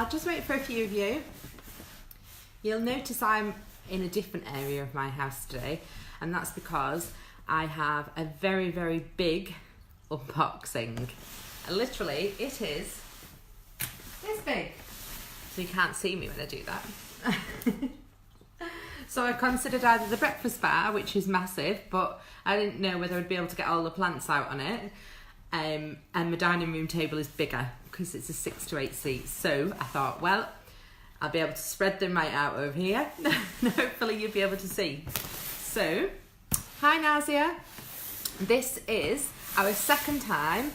I'll just wait for a few of you. You'll notice I'm in a different area of my house today, and that's because I have a very, very big unboxing. And literally, it is this big. So you can't see me when I do that. So I considered either the breakfast bar, which is massive, but I didn't know whether I'd be able to get all the plants out on it. And my dining room table is bigger because it's a 6 to 8 seats. So I thought, well, I'll be able to spread them right out over here. And hopefully you'll be able to see. So, hi Nazia. This is our second time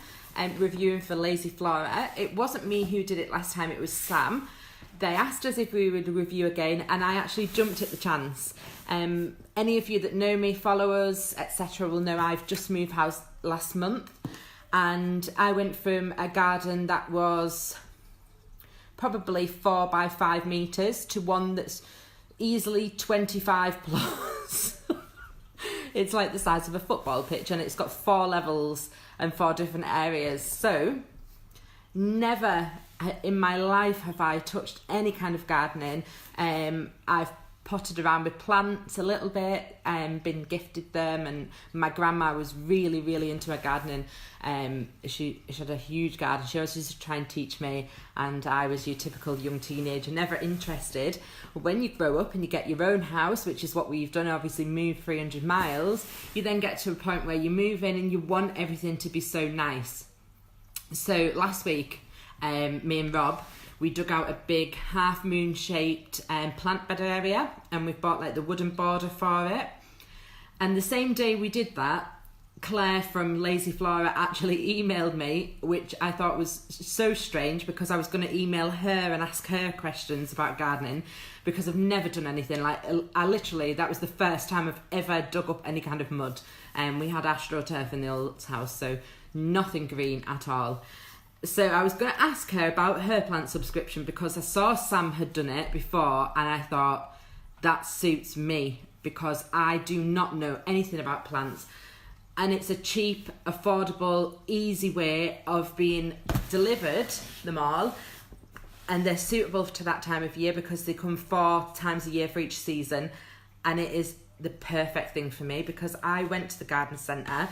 reviewing for Lazy Flora. It wasn't me who did it last time, it was Sam. They asked us if we would review again, and I actually jumped at the chance. Any of you that know me, follow us, etc. will know I've just moved house last month, and I went from a garden that was probably 4 by 5 meters to one that's easily 25 plus. It's like the size of a football pitch, and it's got 4 levels and 4 different areas. So never in my life have I touched any kind of gardening. I've potted around with plants a little bit and been gifted them, and my grandma was really, really into her gardening. She had a huge garden. She always used to try and teach me, and I was your typical young teenager, never interested. When you grow up and you get your own house, which is what we've done, obviously moved 300 miles, you then get to a point where you move in and you want everything to be so nice. So last week, me and Rob, we dug out a big half moon shaped plant bed area, and we've bought like the wooden border for it. And the same day we did that, Claire from Lazy Flora actually emailed me, which I thought was so strange because I was going to email her and ask her questions about gardening, because I've never done anything like, I literally, that was the first time I've ever dug up any kind of mud. And we had astroturf in the old house, so nothing green at all. So I was going to ask her about her plant subscription because I saw Sam had done it before, and I thought that suits me because I do not know anything about plants, and it's a cheap, affordable, easy way of being delivered them all, and they're suitable to that time of year because they come 4 times a year for each season, and it is the perfect thing for me because I went to the garden centre,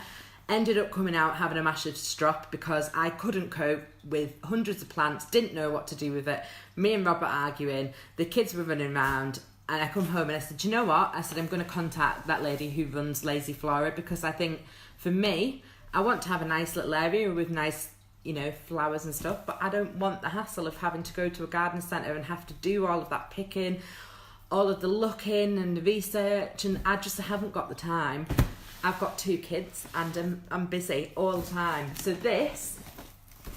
ended up coming out having a massive strop because I couldn't cope with hundreds of plants, didn't know what to do with it. Me and Rob were arguing, the kids were running around, and I come home and I said, do you know what? I said, I'm going to contact that lady who runs Lazy Flora because I think for me, I want to have a nice little area with nice, you know, flowers and stuff, but I don't want the hassle of having to go to a garden centre and have to do all of that picking, all of the looking and the research, and I just haven't got the time. I've got 2 kids and I'm busy all the time. So this,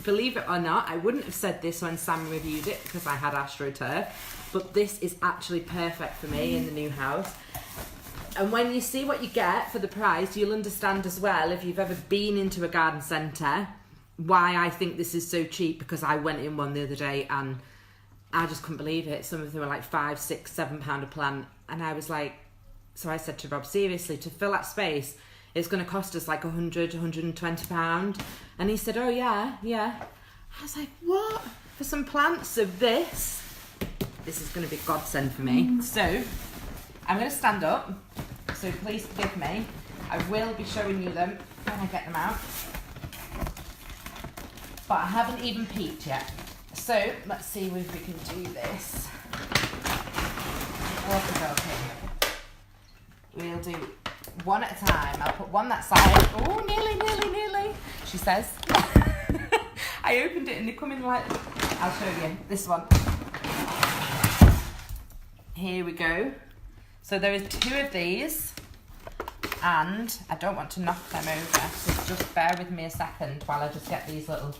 believe it or not, I wouldn't have said this when Sam reviewed it because I had AstroTurf, but this is actually perfect for me in the new house. And when you see what you get for the price, you'll understand as well, if you've ever been into a garden centre, why I think this is so cheap, because I went in one the other day and I just couldn't believe it. Some of them were like £5, £6, £7 a plant, and I was like, so I said to Rob, seriously, to fill that space, it's going to cost us like £100, £120. And he said, oh yeah. I was like, what? For some plants? So this is going to be a godsend for me. So I'm going to stand up, so please forgive me. I will be showing you them when I get them out. But I haven't even peeked yet. So let's see if we can do this. Okay. We'll do one at a time. I'll put one that side. Oh, nearly, she says. I opened it and they come in like, I'll show you this one. Here we go. So there is 2 of these, and I don't want to knock them over, so just bear with me a second while I just get these little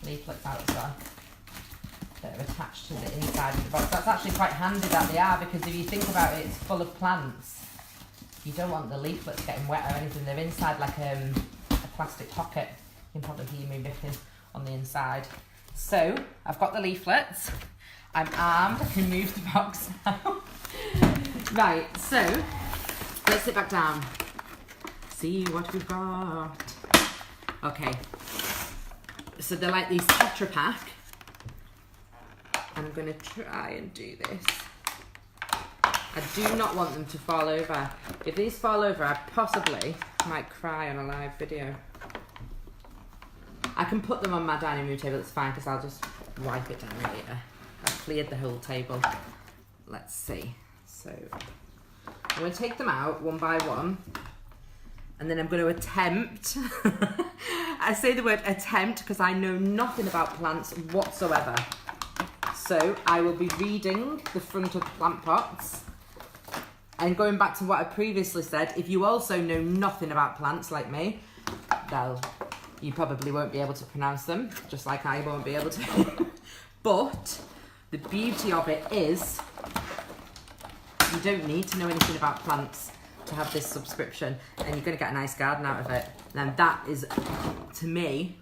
leaflets out as well that are attached to the inside of the box. That's actually quite handy that they are, because if you think about it, it's full of plants. You don't want the leaflets getting wet or anything. They're inside like a plastic pocket. You can probably hear me ripping on the inside. So I've got the leaflets. I'm armed. I can move the box now. Right, so let's sit back down. See what we've got. Okay. So they're like these Tetra Pak. I'm going to try and do this. I do not want them to fall over. If these fall over, I possibly might cry on a live video. I can put them on my dining room table, it's fine, because I'll just wipe it down later. I've cleared the whole table. Let's see. So, I'm going to take them out one by one. And then I'm going to attempt, I say the word attempt because I know nothing about plants whatsoever. So I will be reading the front of the plant pots. And going back to what I previously said, if you also know nothing about plants like me, well, you probably won't be able to pronounce them, just like I won't be able to. But the beauty of it is you don't need to know anything about plants to have this subscription, and you're going to get a nice garden out of it. And that is, to me,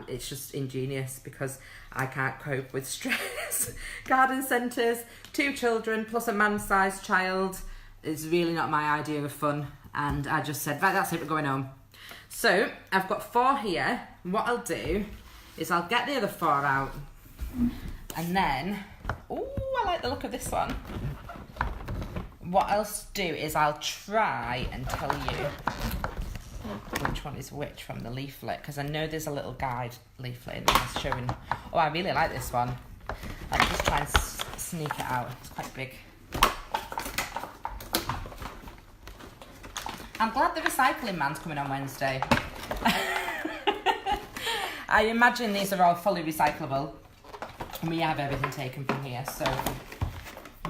it's just ingenious because I can't cope with stress. Garden centres, 2 children plus a man-sized child is really not my idea of fun, and I just said, right, that's it, we're going home. So I've got 4 here. What I'll do is I'll get the other 4 out, and then, oh, I like the look of this one. What I'll do is I'll try and tell you which one is which from the leaflet, because I know there's a little guide leaflet in there showing. Oh, I really like this one. Let me just try and sneak it out. It's quite big. I'm glad the recycling man's coming on Wednesday. I imagine these are all fully recyclable. And we have everything taken from here, so.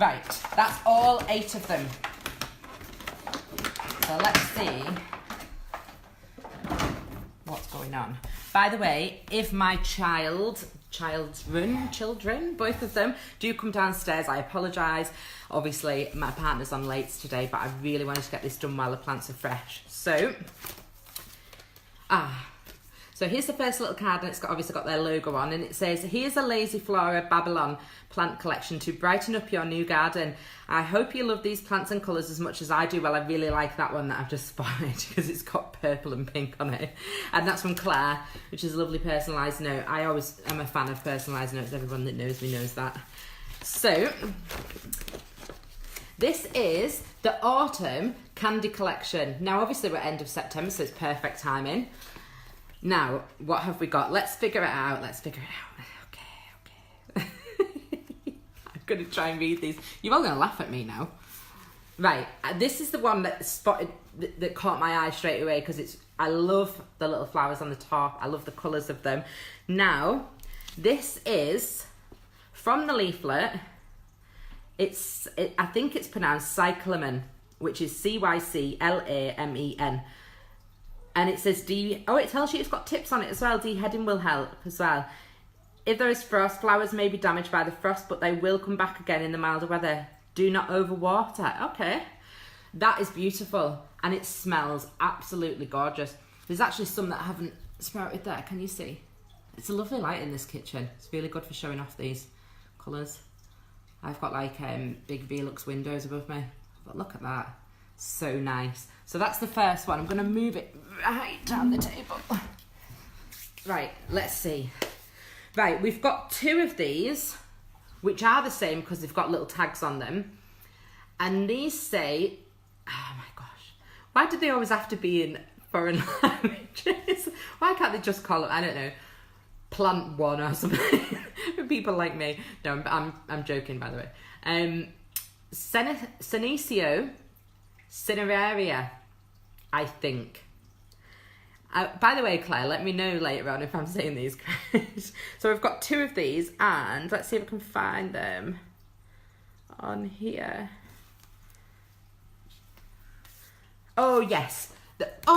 Right, that's all 8 of them. So let's see what's going on. By the way, if my children, both of them, do come downstairs, I apologise. Obviously, my partner's on late today, but I really wanted to get this done while the plants are fresh. So here's the first little card, and it's obviously got their logo on, and it says, here's a Lazy Flora Babylon plant collection to brighten up your new garden. I hope you love these plants and colours as much as I do. Well, I really like that one that I've just spotted because it's got purple and pink on it. And that's from Claire, which is a lovely personalised note. I always am a fan of personalised notes. Everyone that knows me knows that. So, this is the Autumn Candy Collection. Now, obviously, we're end of September, so it's perfect timing. Now, what have we got? Let's figure it out. Okay. I'm going to try and read these. You're all going to laugh at me now. Right, this is the one that caught my eye straight away because I love the little flowers on the top. I love the colours of them. Now, this is from the leaflet. I think it's pronounced cyclamen, which is Cyclamen. And it says it tells you it's got tips on it as well. Deheading will help as well. If there is frost, flowers may be damaged by the frost, but they will come back again in the milder weather. Do not overwater. Okay. That is beautiful. And it smells absolutely gorgeous. There's actually some that haven't sprouted there. Can you see? It's a lovely light in this kitchen. It's really good for showing off these colours. I've got like big Velux windows above me. But look at that. So nice. So that's the first one. I'm going to move it right down the table. Right, let's see. Right, we've got 2 of these, which are the same because they've got little tags on them. And these say, oh my gosh, why do they always have to be in foreign languages? Why can't they just call it, I don't know, plant 1 or something? For people like me. No, I'm joking, by the way. Senecio Cineraria, I think. By the way, Claire, let me know later on if I'm saying these correct. So we've got 2 of these, and let's see if I can find them on here. Oh, yes.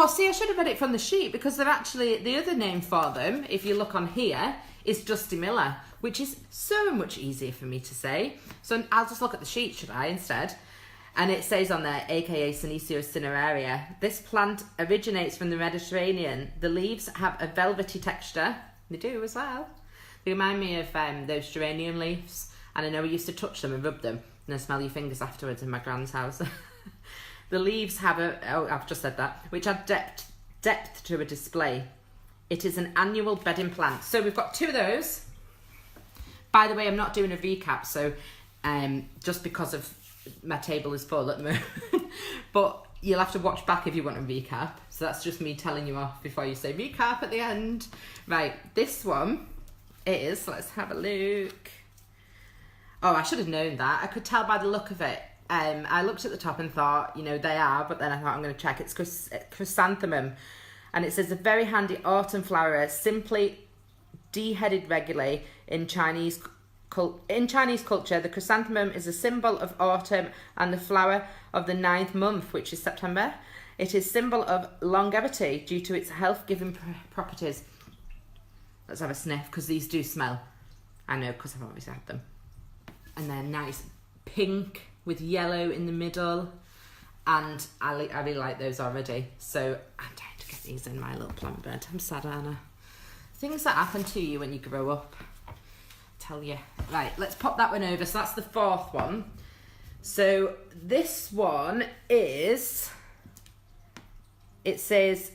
See, I should have read it from the sheet because they're actually, the other name for them, if you look on here, is Dusty Miller, which is so much easier for me to say. So I'll just look at the sheet, should I, instead? And it says on there, aka Senecio cineraria. This plant originates from the Mediterranean. The leaves have a velvety texture. They do as well. They remind me of those geranium leaves. And I know we used to touch them and rub them and then smell your fingers afterwards in my grand's house. The leaves have I've just said that, which add depth to a display. It is an annual bedding plant. So we've got 2 of those. By the way, I'm not doing a recap, so just because of my table is full at the moment. But you'll have to watch back if you want a recap. So that's just me telling you off before you say recap at the end. Right, this one is, let's have a look. Oh, I should have known that. I could tell by the look of it. I looked at the top and thought, you know, they are, but then I thought I'm going to check. It's chrysanthemum. And it says a very handy autumn flower, simply deheaded regularly in Chinese culture. The chrysanthemum is a symbol of autumn and the flower of the 9th month, which is September. It is symbol of longevity due to its health-giving properties. Let's have a sniff, because these do smell. I know, because I've always had them. And they're nice pink with yellow in the middle. And I really like those already. So I'm trying to get these in my little plant bed. I'm sad, Anna. Things that happen to you when you grow up. Tell you. Right, let's pop that one over. So that's the 4th one. So this one is, it says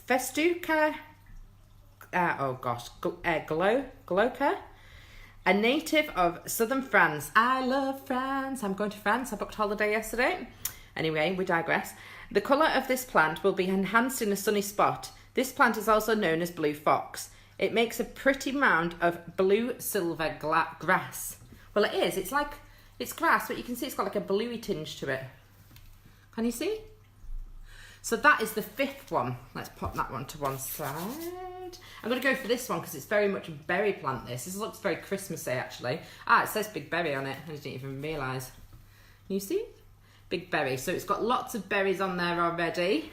Festuca, Glauca, a native of southern France. I love France. I'm going to France. I booked holiday yesterday. Anyway, we digress. The colour of this plant will be enhanced in a sunny spot. This plant is also known as blue fox. It makes a pretty mound of blue silver grass. Well, it is. It's grass, but you can see it's got like a bluey tinge to it. Can you see? So that is the 5th one. Let's pop that one to one side. I'm going to go for this one because it's very much a berry plant, this. This looks very Christmassy, actually. Ah, it says big berry on it. I didn't even realise. Can you see? Big berry. So it's got lots of berries on there already.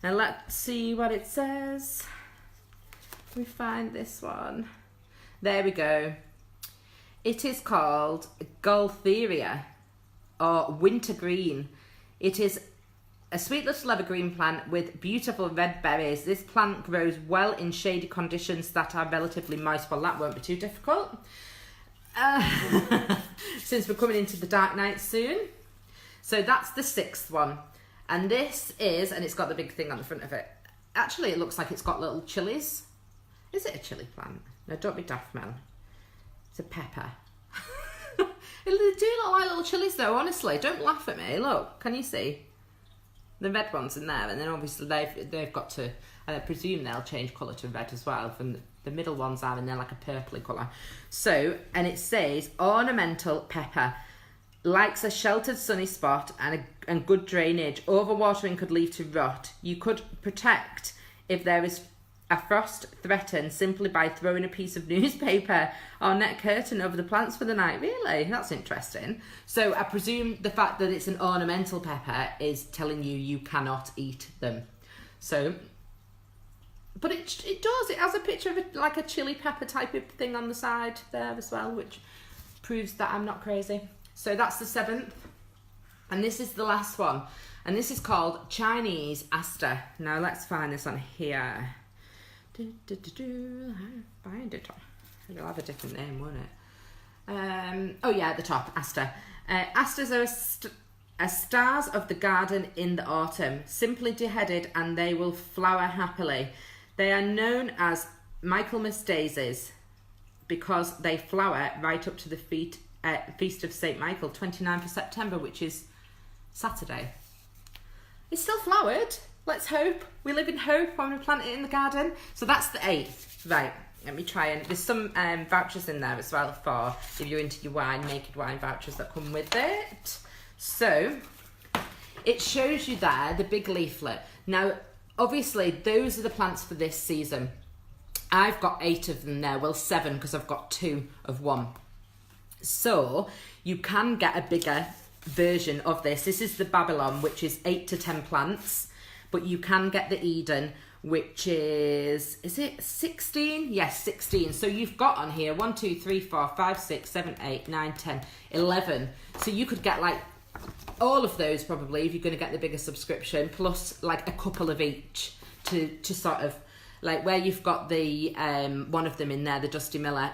Now let's see what it says. We find this one. There we go. It is called Gaultheria or wintergreen. It is a sweet little evergreen plant with beautiful red berries. This plant grows well in shady conditions that are relatively moist. Well, that won't be too difficult. Since we're coming into the dark night soon. So that's the 6th one. And this is, and it's got the big thing on the front of it. Actually, it looks like it's got little chilies. Is it a chili plant? No, don't be daft, Mel. It's a pepper. They do look like little chilies though, honestly. Don't laugh at me. Look, can you see? The red one's in there, and then obviously they've got to, and I presume they'll change colour to red as well. From the middle ones are, and they're like a purpley colour. So, and it says ornamental pepper. Likes a sheltered sunny spot and good drainage. Overwatering could lead to rot. You could protect if there is a frost threatened simply by throwing a piece of newspaper or net curtain over the plants for the night. Really? That's interesting. So I presume the fact that it's an ornamental pepper is telling you cannot eat them. So, but it does. It has a picture of like a chili pepper type of thing on the side there as well, which proves that I'm not crazy. So that's the 7th. And this is the last one. And this is called Chinese aster. Now let's find this on here. Find it. It'll have a different name, won't it? Oh yeah, at the top, aster. Asters are stars of the garden in the autumn, simply deheaded, and they will flower happily. They are known as Michaelmas daisies because they flower right up to the Feast of St. Michael, 29th of September, which is Saturday. It's still flowered. Let's hope. We live in hope when we plant it in the garden. So that's the 8th. Right, let me try and... There's some vouchers in there as well for if you're into your wine, naked wine vouchers that come with it. So, it shows you there the big leaflet. Now, obviously, those are the plants for this season. I've got 8 of them there. Well, 7 because I've got 2 of one. So, you can get a bigger version of this. This is the Babylon, which is 8 to 10 plants. But you can get the Eden, which is it 16? Yes, 16. So you've got on here 1, 2, 3, 4, 5, 6, 7, 8, 9, 10, 11. So you could get like all of those probably if you're going to get the bigger subscription, plus like a couple of each to sort of like where you've got the one of them in there, the Dusty Miller.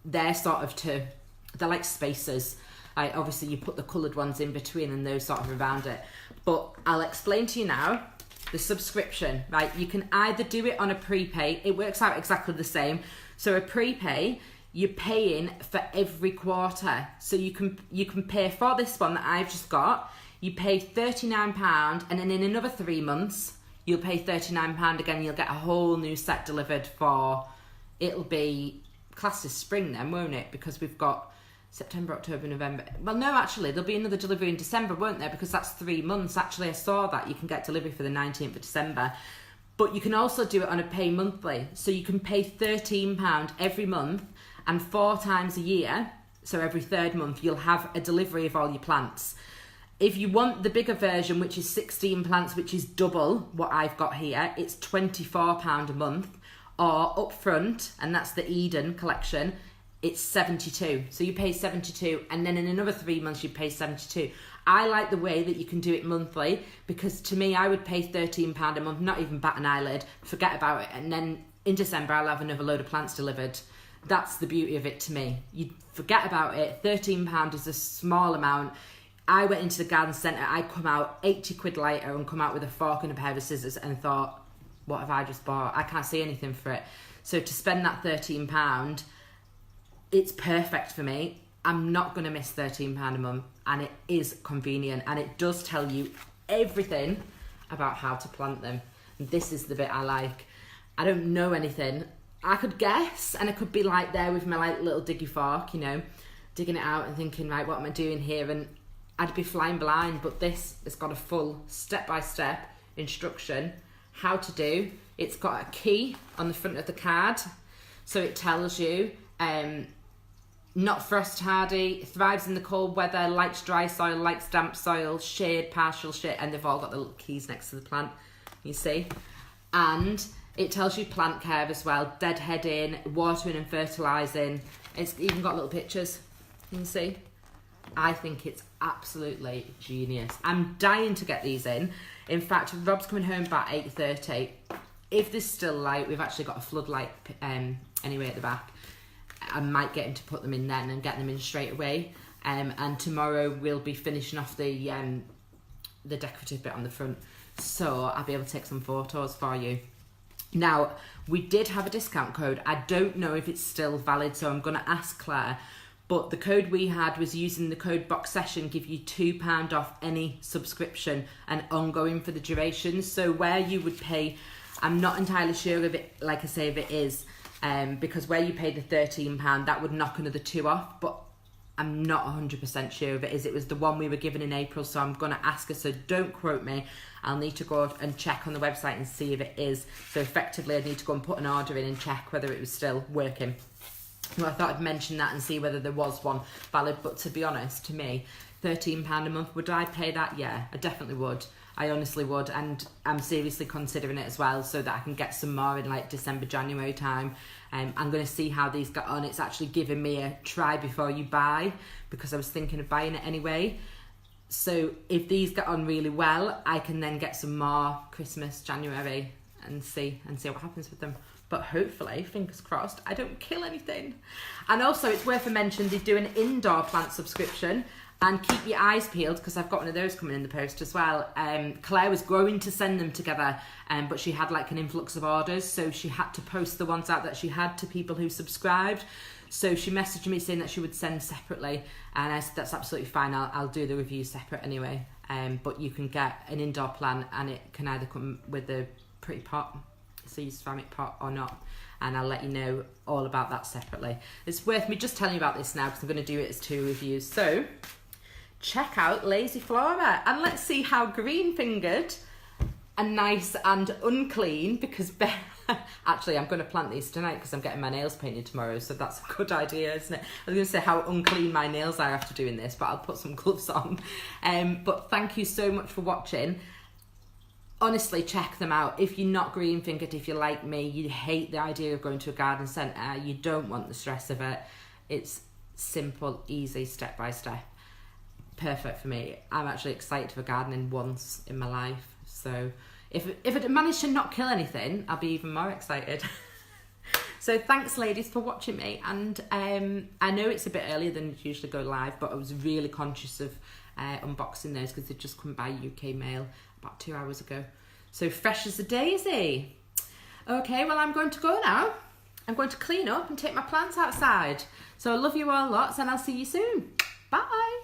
They're sort of they're like spacers. Obviously you put the coloured ones in between and those sort of around it. But I'll explain to you now the subscription, right? You can either do it on a prepay. It works out exactly the same. So a prepay, you're paying for every quarter. So you can pay for this one that I've just got, you pay £39, and then in another 3 months, you'll pay £39 again. You'll get a whole new set delivered for, it'll be classed as spring then, won't it? Because we've got September, October, November. Well, no, actually, there'll be another delivery in December, won't there? Because that's 3 months. Actually, I saw that. You can get delivery for the 19th of December. But you can also do it on a pay monthly. So you can pay £13 every month, and 4 times a year, so every 3rd month, you'll have a delivery of all your plants. If you want the bigger version, which is 16 plants, which is double what I've got here, it's £24 a month. Or up front, and that's the Eden collection, it's 72. So you pay 72, and then in another 3 months you pay 72. I like the way that you can do it monthly, because to me, I would pay £13 a month, not even bat an eyelid, forget about it, and then in December I'll have another load of plants delivered. That's the beauty of it to me. You forget about it. £13 is a small amount. I went into the garden centre, I come out 80 quid lighter and come out with a fork and a pair of scissors and thought, what have I just bought? I can't see anything for it. So to spend that £13, it's perfect for me. I'm not going to miss £13 a month, and it is convenient, and it does tell you everything about how to plant them. And this is the bit I like. I don't know anything. I could guess, and I could be like there with my like little diggy fork, you know, digging it out and thinking, right, what am I doing here? And I'd be flying blind, but this has got a full step-by-step instruction how to do. It's got a key on the front of the card, so it tells you not frost hardy, thrives in the cold weather, likes dry soil, likes damp soil, shade, partial shade, and they've all got the little keys next to the plant, you see. And it tells you plant care as well, deadheading, watering and fertilising. It's even got little pictures, you can see. I think it's absolutely genius. I'm dying to get these in. In fact, Rob's coming home about 8:30. If there's still light, we've actually got a floodlight anyway at the back. I might get him to put them in then and get them in straight away. And tomorrow we'll be finishing off the decorative bit on the front. So I'll be able to take some photos for you. Now, we did have a discount code. I don't know if it's still valid, so I'm going to ask Claire. But the code we had was using the code BoXession, give you £2 off any subscription and ongoing for the duration. So where you would pay, I'm not entirely sure of it, like I say, if it is, because where you pay the £13, that would knock another £2 off, but I'm not 100% sure if it is. It was the one we were given in April, so I'm going to ask her, so don't quote me. I'll need to go and check on the website and see if it is. So effectively, I need to go and put an order in and check whether it was still working. Well, I thought I'd mention that and see whether there was one valid, but to be honest, to me, £13 a month, would I pay that? Yeah, I definitely would. I honestly would, and I'm seriously considering it as well, so that I can get some more in like December, January time. I'm going to see how these got on. It's actually given me a try before you buy, because I was thinking of buying it anyway. So if these get on really well, I can then get some more Christmas, January, and see what happens with them. But hopefully, fingers crossed, I don't kill anything. And also, it's worth a mention, they do an indoor plant subscription. And keep your eyes peeled, because I've got one of those coming in the post as well. Claire was going to send them together, but she had like an influx of orders, so she had to post the ones out that she had to people who subscribed. So she messaged me saying that she would send separately, and I said that's absolutely fine. I'll do the review separate anyway. But you can get an indoor plant, and it can either come with a pretty pot, so use ceramic pot, or not. And I'll let you know all about that separately. It's worth me just telling you about this now, because I'm going to do it as 2 reviews. So check out Lazy Flora, and let's see how green-fingered and nice and unclean, because actually I'm going to plant these tonight because I'm getting my nails painted tomorrow, so that's a good idea, isn't it? I was going to say how unclean my nails are after doing this, but I'll put some gloves on. But thank you so much for watching. Honestly, check them out. If you're not green-fingered, if you're like me, you hate the idea of going to a garden centre, you don't want the stress of it. It's simple, easy, step-by-step. Perfect for me. I'm actually excited for gardening once in my life, so if I manage to not kill anything, I'll be even more excited. So thanks ladies for watching me, and I know it's a bit earlier than you usually go live, but I was really conscious of unboxing those because they've just come by UK mail about 2 hours ago, so fresh as a daisy. Okay, well I'm going to go now. I'm going to clean up and take my plants outside. So I love you all lots and I'll see you soon. Bye.